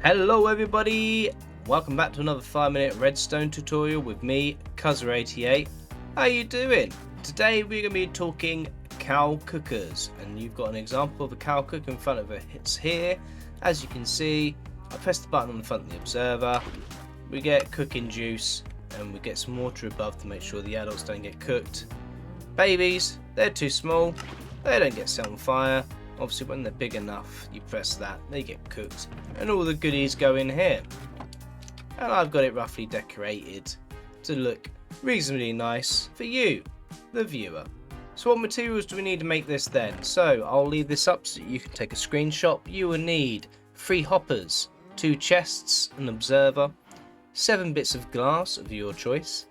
Hello everybody, welcome back to another 5-minute redstone tutorial with me, Cuzzer88. How you doing? Today we're going to be talking cow cookers, and you've got an example of a cow cooker in front of us here. As you can see, I press the button on the front of the observer, we get cooking juice and we get some water above to make sure the adults don't get cooked. Babies, they're too small, they don't get set on fire. Obviously when they're big enough, you press that, they get cooked, and all the goodies go in here. And I've got it roughly decorated to look reasonably nice for you, the viewer. So what materials do we need to make this then? So I'll leave this up so you can take a screenshot. You will need 3 hoppers, 2 chests, an observer, 7 bits of glass of your choice,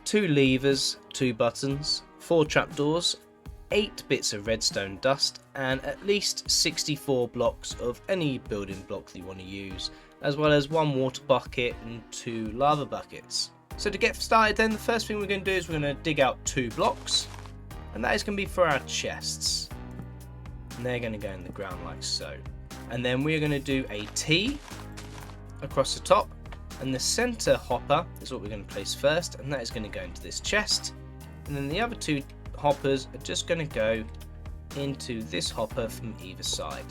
2 levers, 2 buttons, 4 trapdoors, 8 bits of redstone dust, and at least 64 blocks of any building block that you want to use, as well as 1 water bucket and 2 lava buckets. So to get started then, the first thing we're going to do is we're going to dig out 2 blocks, and that is going to be for our chests, and they're going to go in the ground like so. And then we're going to do a T across the top, and the center hopper is what we're going to place first, and that is going to go into this chest, and then the other 2 hoppers are just going to go into this hopper from either side,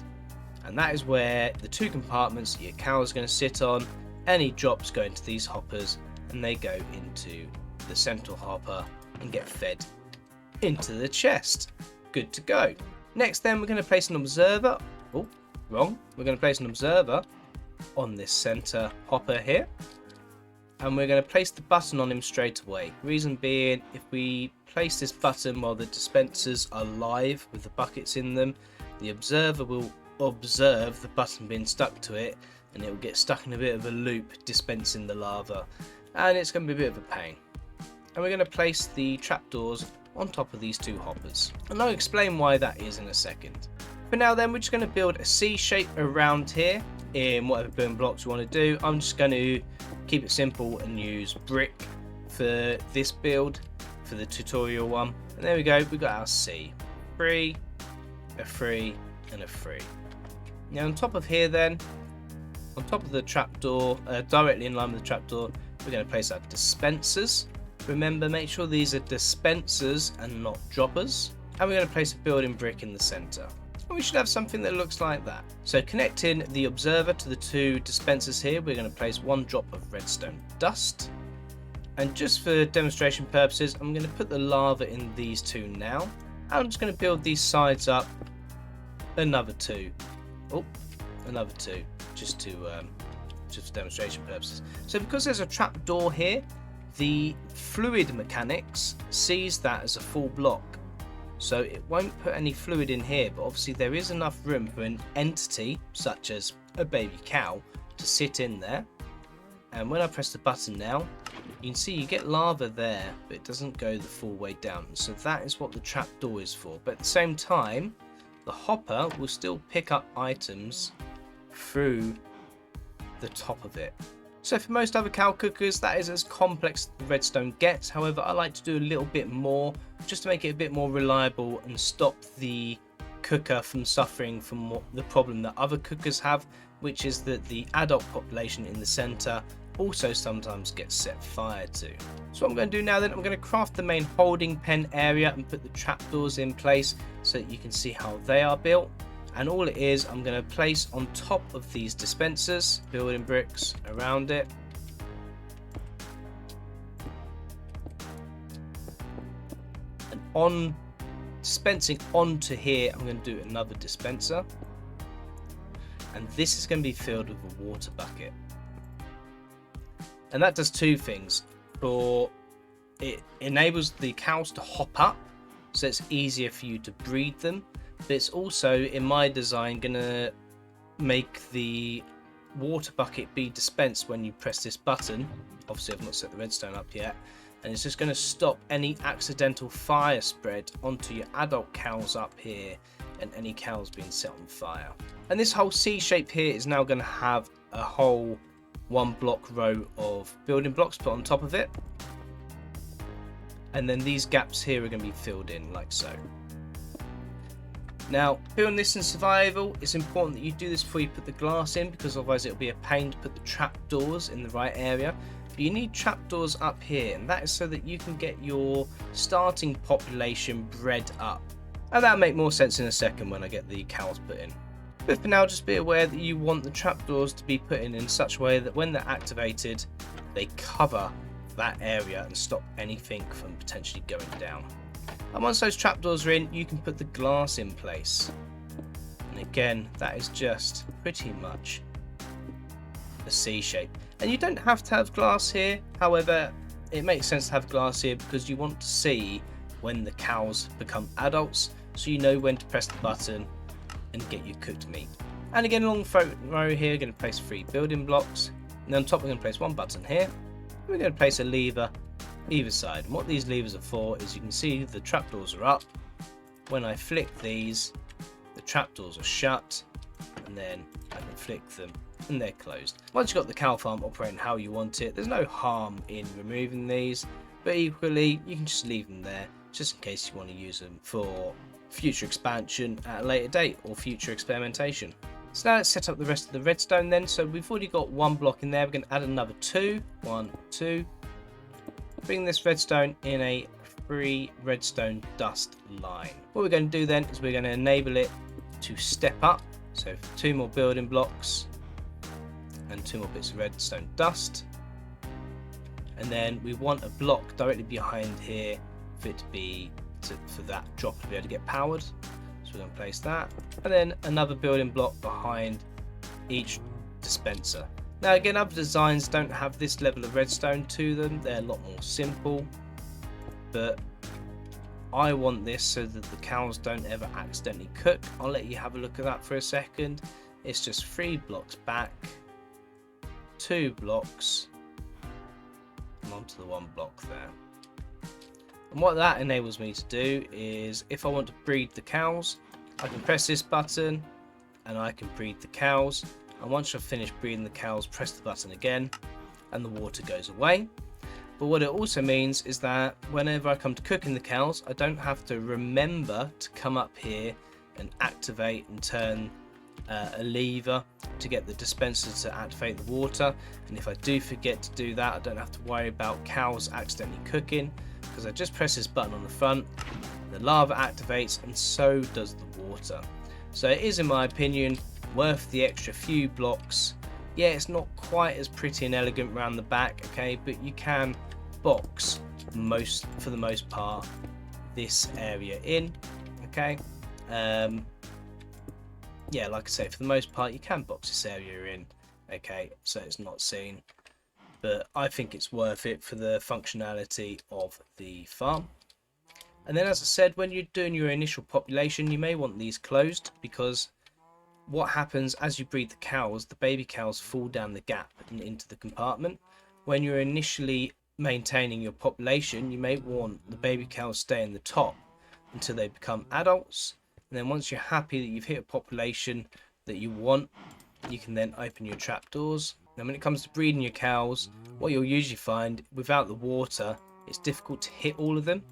and that is where the 2 compartments that your cow is going to sit on. Any drops go into these hoppers and they go into the central hopper and get fed into the chest. Good to go. Next then we're going to place an observer. Oh, wrong. We're going to place an observer on this center hopper here, and we're going to place the button on him straight away. Reason being, if we place this button while the dispensers are live with the buckets in them, the observer will observe the button being stuck to it, and it will get stuck in a bit of a loop dispensing the lava, and it's going to be a bit of a pain. And we're going to place the trapdoors on top of these 2 hoppers, and I'll explain why that is in a second. For now then, we're just going to build a C shape around here in whatever building blocks you want to do. I'm just going to keep it simple and use brick for this build, for the tutorial one. And there we go, we've got our C. 3, a 3, and a 3. Now on top of here then, on top of the trapdoor, directly in line with the trapdoor, we're going to place our dispensers. Remember, make sure these are dispensers and not droppers. And we're going to place a building brick in the center. And we should have something that looks like that. So connecting the observer to the 2 dispensers here, we're going to place 1 drop of redstone dust. And just for demonstration purposes, I'm going to put the lava in these 2 now. And I'm just going to build these sides up another 2. Oh, another 2, just for demonstration purposes. So because there's a trap door here, the fluid mechanics sees that as a full block. So it won't put any fluid in here, but obviously there is enough room for an entity, such as a baby cow, to sit in there. And when I press the button now, you can see you get lava there, but it doesn't go the full way down. So that is what the trapdoor is for. But at the same time, the hopper will still pick up items through the top of it. So for most other cow cookers, that is as complex as the redstone gets. However, I like to do a little bit more, just to make it a bit more reliable and stop the cooker from suffering from the problem that other cookers have, which is that the adult population in the center also sometimes gets set fire to. So what I'm going to do now then, I'm going to craft the main holding pen area and put the trapdoors in place so that you can see how they are built. And all it is, I'm going to place on top of these dispensers, building bricks around it. And on dispensing onto here, I'm going to do another dispenser. And this is going to be filled with a water bucket. And that does 2 things. It enables the cows to hop up, so it's easier for you to breed them. But it's also, in my design, going to make the water bucket be dispensed when you press this button. Obviously I've not set the redstone up yet, and it's just going to stop any accidental fire spread onto your adult cows up here and any cows being set on fire. And this whole C shape here is now going to have a whole 1 block row of building blocks put on top of it, and then these gaps here are going to be filled in like so. Now, building this in survival, it's important that you do this before you put the glass in, because otherwise it'll be a pain to put the trapdoors in the right area. But you need trapdoors up here, and that is so that you can get your starting population bred up. And that'll make more sense in a second when I get the cows put in. But for now, just be aware that you want the trapdoors to be put in such a way that when they're activated, they cover that area and stop anything from potentially going down. And once those trapdoors are in, you can put the glass in place. And again, that is just pretty much a C shape. And you don't have to have glass here. However, it makes sense to have glass here because you want to see when the cows become adults, so you know when to press the button and get your cooked meat. And again, along the front row here, we're going to place 3 building blocks. And then on top, we're going to place 1 button here. And we're going to place a lever either side. And what these levers are for is you can see the trapdoors are up. When I flick these, the trapdoors are shut, and then I can flick them and they're closed. Once you've got the cow farm operating how you want it, there's no harm in removing these, but equally you can just leave them there just in case you want to use them for future expansion at a later date or future experimentation. So now let's set up the rest of the redstone then. So we've already got 1 block in there, we're going to add another 2. 1, 2. Bring this redstone in a 3 redstone dust line. What we're going to do then is we're going to enable it to step up. So 2 more building blocks and 2 more bits of redstone dust. And then we want a block directly behind here for it to be for that drop to be able to get powered. So we're going to place that, and then another building block behind each dispenser. Now again, other designs don't have this level of redstone to them, they're a lot more simple, but I want this so that the cows don't ever accidentally cook. I'll let you have a look at that for a second. It's just 3 blocks back, 2 blocks, and onto the 1 block there. And what that enables me to do is, if I want to breed the cows, I can press this button and I can breed the cows. And once I've finished breeding the cows, press the button again and the water goes away. But what it also means is that whenever I come to cooking the cows, I don't have to remember to come up here and activate and turn a lever to get the dispenser to activate the water. And if I do forget to do that, I don't have to worry about cows accidentally cooking, because I just press this button on the front, the lava activates, and so does the water. So it is, in my opinion, worth the extra few blocks. Yeah, it's not quite as pretty and elegant around the back, okay, but you can box for the most part this area in, okay. Yeah, like I say, for the most part you can box this area in, okay, so it's not seen. But I think it's worth it for the functionality of the farm. And then, as I said, when you're doing your initial population, you may want these closed, because what happens as you breed the cows, the baby cows fall down the gap and into the compartment. When you're initially maintaining your population, you may want the baby cows stay in the top until they become adults. And then once you're happy that you've hit a population that you want, you can then open your trapdoors. Now when it comes to breeding your cows, what you'll usually find, without the water, it's difficult to hit all of them.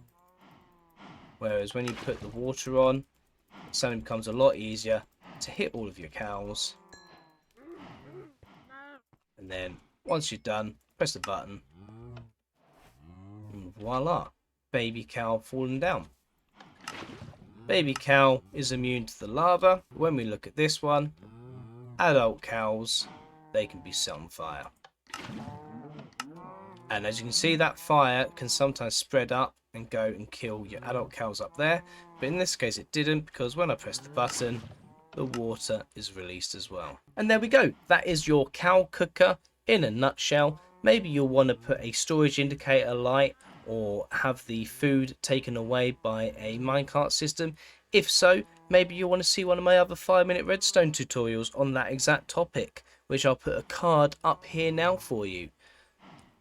Whereas when you put the water on, it suddenly becomes a lot easier to hit all of your cows. And then once you're done, press the button, and voila, baby cow falling down. Baby cow is immune to the lava. When we look at this one, adult cows, they can be set on fire. And as you can see, that fire can sometimes spread up and go and kill your adult cows up there. But in this case it didn't, because when I press the button, the water is released as well. And there we go. That is your cow cooker in a nutshell. Maybe you'll want to put a storage indicator light or have the food taken away by a minecart system. If so, maybe you want to see one of my other 5-minute redstone tutorials on that exact topic, which I'll put a card up here now for you.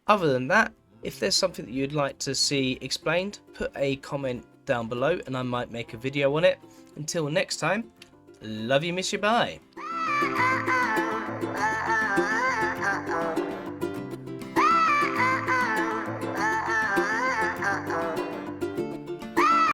Other than that, if there's something that you'd like to see explained, put a comment down below and I might make a video on it. Until next time, love you, miss you, bye.